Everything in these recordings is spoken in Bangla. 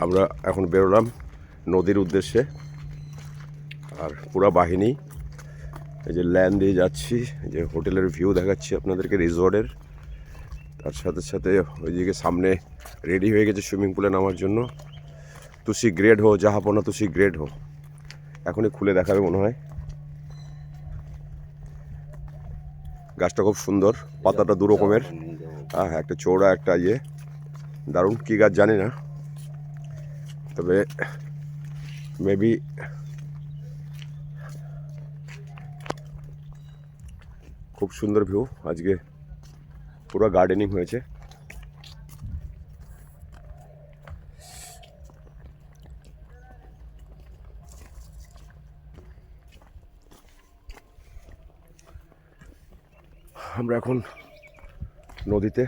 আমরা এখন বেরোলাম নদীর উদ্দেশ্যে। আর পুরা বাহিনী এই যে ল্যান্ড দিয়ে যাচ্ছি, এই যে হোটেলের ভিউ দেখাচ্ছি আপনাদেরকে রিসর্টের। তার সাথে সাথে ওইদিকে সামনে রেডি হয়ে গেছে সুইমিং পুলে নামার জন্য। তুসি গ্রেড হো জাহাপনা, তুসি গ্রেড হো। এখনই খুলে দেখাবে মনে হয়। গাছটা খুব সুন্দর, পাতাটা দু রকমের। হ্যাঁ, একটা চৌড়া একটা ইয়ে, দারুণ। কী গাছ জানি না, তবে মেবি খুব সুন্দর ভিউ। আজকে পুরো গার্ডেনিং হয়েছে। আমরা এখন নদীতে।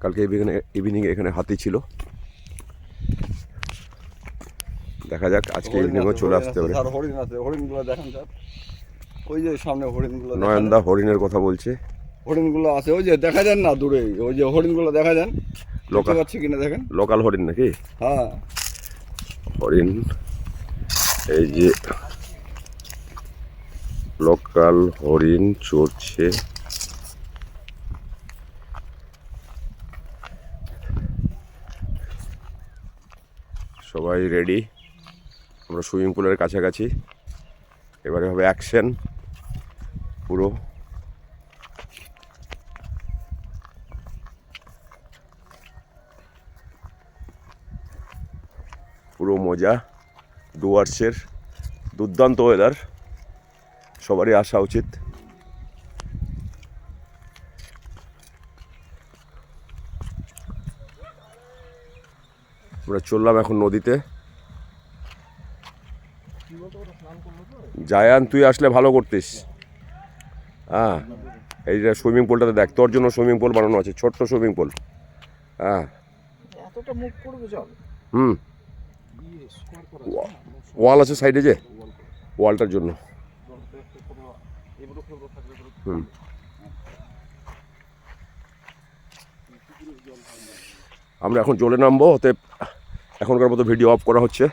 কালকে ইভিনিংয়ে এখানে হাতি ছিল, দেখা যাক আজকে ইভিনিংও চলে আসতে পারে। হরিণগুলো দেখেন স্যার, ওই যে সামনে হরিণগুলো। নয়নদা হরিণের কথা বলছে। হরিণগুলো আছে, ওই যে দেখা যান না দূরে, ওই যে হরিণগুলো দেখা যান। লোকাল পাচ্ছি কিনা দেখেন, লোকাল হরিণ নাকি? হ্যাঁ হরিণ, এই যে লোকাল হরিণ চড়ছে। সবাই রেডি, আমরা সুইমিং পুলের কাছাকাছি। এবারে হবে অ্যাকশন পুরো। পুরো মজা। ডুয়ার্সের দুর্দান্ত ওয়েদার, সবারই আসা উচিত। আমরা চললাম এখন নদীতে। জায়ান, তুই আসলে ভালো করতিস। হ্যাঁ, এই যে সুইমিং পুলটাতে দেখ, তোর জন্য সুইমিং পুল বানানো আছে, ছোট্ট সুইমিং পুল। হ্যাঁ, হুম, ওয়াল আছে সাইডে, যে ওয়ালটার জন্য। হুম, আমরা এখন জলে নামবো, অতএব এখনকার মতো ভিডিও অফ করা হচ্ছে।